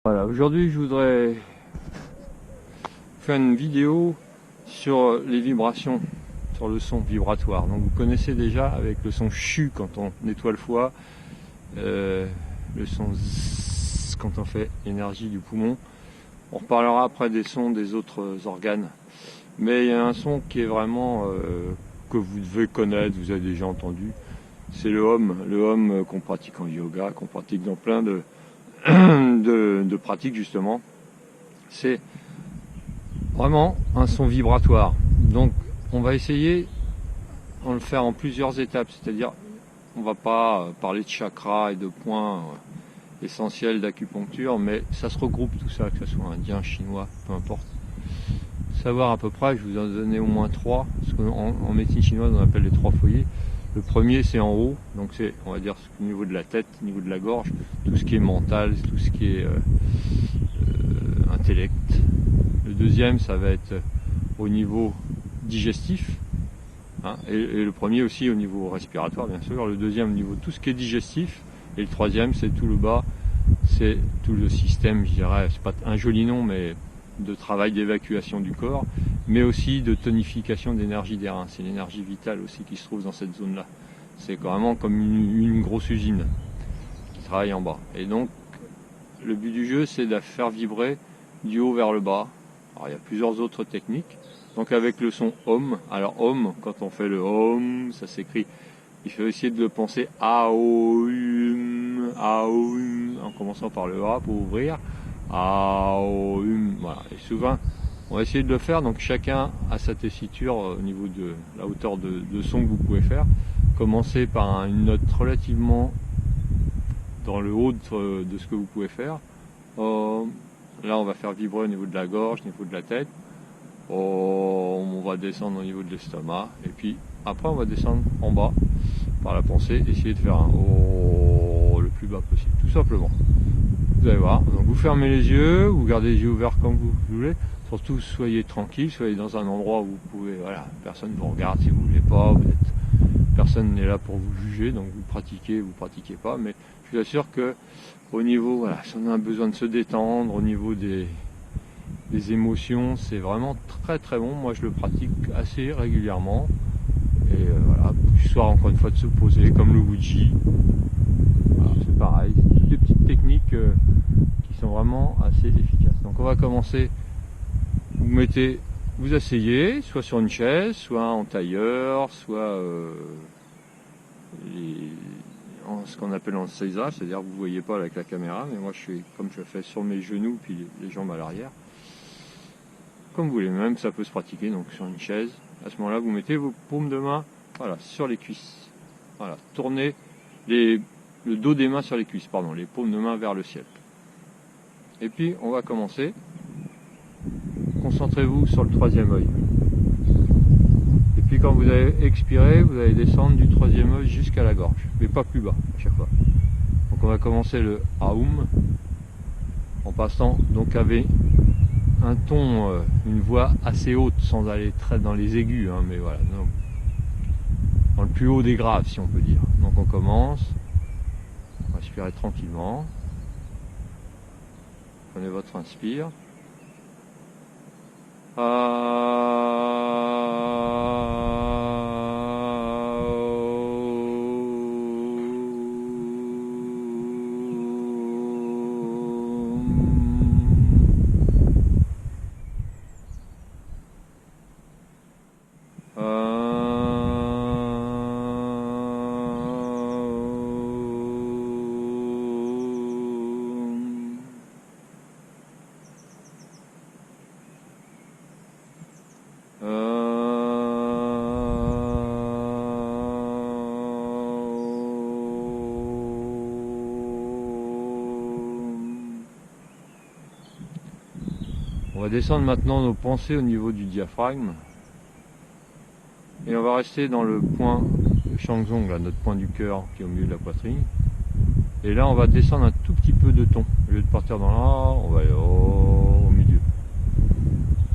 Voilà, aujourd'hui je voudrais faire une vidéo sur les vibrations, sur le son vibratoire. Donc vous connaissez déjà avec le son CHU quand on nettoie le foie, le son ZZZ quand on fait l'énergie du poumon. On reparlera après des sons des autres organes. Mais il y a un son qui est vraiment que vous devez connaître, vous avez déjà entendu. C'est le hum qu'on pratique en yoga, qu'on pratique dans plein de pratiques justement. C'est vraiment un son vibratoire. Donc on va essayer de le faire en plusieurs étapes, c'est-à-dire on va pas parler de chakras et de points essentiels d'acupuncture, mais ça se regroupe tout ça, que ce soit indien, chinois, peu importe. Savoir à peu près, je vous en ai donné au moins trois, parce qu'en médecine chinoise on appelle les trois foyers. Le premier c'est en haut, donc c'est on va dire au niveau de la tête, au niveau de la gorge, tout ce qui est mental, tout ce qui est intellect. Le deuxième ça va être au niveau digestif, hein, et le premier aussi au niveau respiratoire bien sûr, le deuxième au niveau de tout ce qui est digestif, et le troisième c'est tout le bas, c'est tout le système, je dirais, c'est pas un joli nom, mais de travail d'évacuation du corps, mais aussi de tonification d'énergie des reins. C'est l'énergie vitale aussi qui se trouve dans cette zone-là. C'est vraiment comme une grosse usine qui travaille en bas. Et donc, le but du jeu, c'est de faire vibrer du haut vers le bas. Alors, il y a plusieurs autres techniques. Donc, avec le son Om. Alors, Om, quand on fait le Om, ça s'écrit. Il faut essayer de le penser Aum, Aum, en commençant par le A pour ouvrir. Aum, voilà. Et souvent, on va essayer de le faire. Donc, chacun a sa tessiture au niveau de la hauteur de son que vous pouvez faire. Commencez par une note relativement dans le haut de ce que vous pouvez faire. Là, on va faire vibrer au niveau de la gorge, au niveau de la tête. On va descendre au niveau de l'estomac. Et puis, après, on va descendre en bas par la pensée, essayer de faire un le plus bas possible, tout simplement. Vous allez voir. Donc, vous fermez les yeux, vous gardez les yeux ouverts comme vous voulez. Surtout, soyez tranquil, soyez dans un endroit où vous pouvez, voilà, personne ne vous regarde si vous voulez pas, personne n'est là pour vous juger, donc vous pratiquez pas, mais je vous assure que au niveau, voilà, si on a besoin de se détendre, au niveau des émotions, c'est vraiment très très bon. Moi je le pratique assez régulièrement, et voilà, histoire encore une fois de se poser comme le Ouija. Voilà, c'est pareil, c'est toutes des petites techniques qui sont vraiment assez efficaces. Donc on va commencer, vous asseyez, soit sur une chaise, soit en tailleur, soit ce qu'on appelle en seiza, c'est-à-dire que vous ne voyez pas avec la caméra, mais moi je suis comme je fais sur mes genoux puis les jambes à l'arrière. Comme vous voulez, même ça peut se pratiquer donc sur une chaise. À ce moment-là, vous mettez vos paumes de main, voilà, sur les cuisses. Voilà, tournez le dos des mains sur les cuisses, pardon, les paumes de main vers le ciel. Et puis on va commencer. Concentrez-vous sur le troisième œil. Et puis quand vous allez expirer, vous allez descendre du troisième œil jusqu'à la gorge, mais pas plus bas à chaque fois. Donc on va commencer le Aum en passant donc avec un ton, une voix assez haute, sans aller très dans les aigus, hein, mais voilà, donc, dans le plus haut des graves si on peut dire. Donc on commence, respirez tranquillement, prenez votre inspire. On va descendre maintenant nos pensées au niveau du diaphragme. Et on va rester dans le point Shangzong, là, notre point du cœur qui est au milieu de la poitrine. Et là on va descendre un tout petit peu de ton. Au lieu de partir dans là, on va aller au milieu.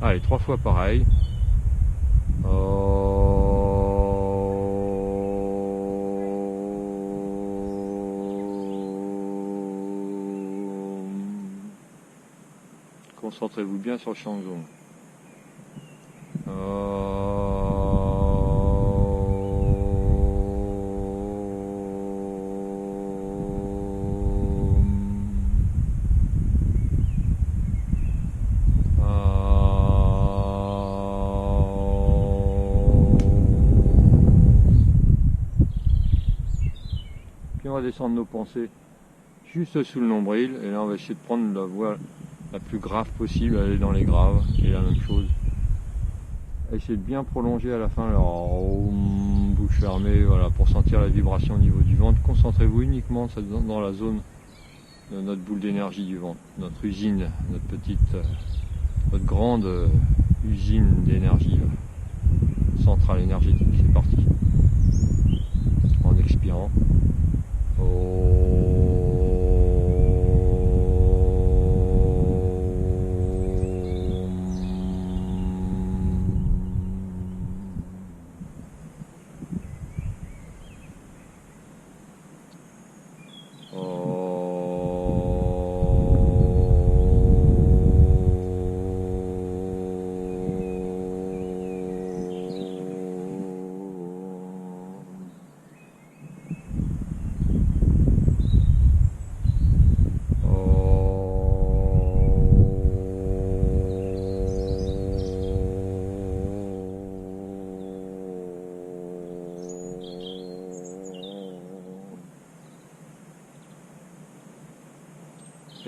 Allez, 3 fois pareil. Concentrez-vous bien sur le Shangzong. Puis on va descendre nos pensées juste sous le nombril, et là on va essayer de prendre la voie la plus grave possible, aller dans les graves, et la même chose. Essayez de bien prolonger à la fin, alors bouche fermée, voilà, pour sentir la vibration au niveau du ventre. Concentrez-vous uniquement dans la zone de notre boule d'énergie du ventre, notre usine, notre grande usine d'énergie, centrale énergétique. C'est parti. En expirant.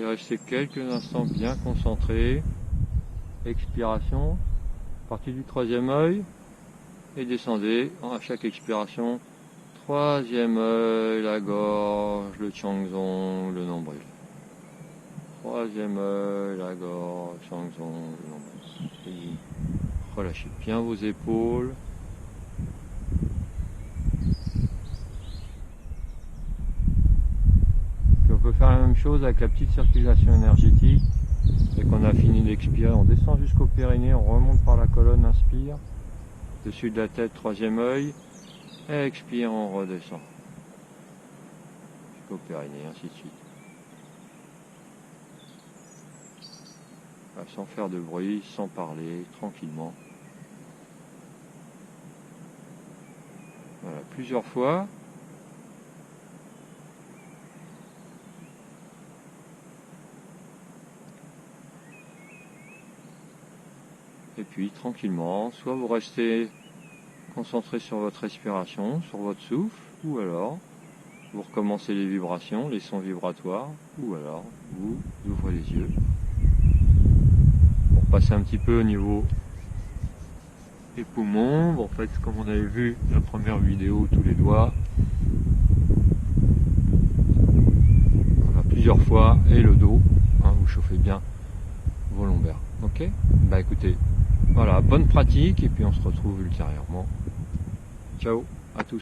Et restez quelques instants bien concentrés. Expiration, partie du troisième œil, et descendez à chaque expiration. Troisième œil, la gorge, le Shangzong, le nombril. Troisième œil, la gorge, Shangzong, le nombril. Et relâchez bien vos épaules. On peut faire la même chose avec la petite circulation énergétique. Dès qu'on a fini d'expirer, on descend jusqu'au périnée, on remonte par la colonne, inspire. Dessus de la tête, troisième œil. Expire, on redescend. Jusqu'au périnée, ainsi de suite. Sans faire de bruit, sans parler, tranquillement. Voilà, plusieurs fois. Et puis tranquillement, soit vous restez concentré sur votre respiration, sur votre souffle, ou alors vous recommencez les vibrations, les sons vibratoires, ou alors vous ouvrez les yeux. Pour passer un petit peu au niveau des poumons, bon, en fait comme on avait vu la première vidéo, tous les doigts, voilà, plusieurs fois, et le dos, hein, vous chauffez bien vos lombaires. Ok, bah écoutez, voilà, bonne pratique, et puis on se retrouve ultérieurement. Ciao à tous.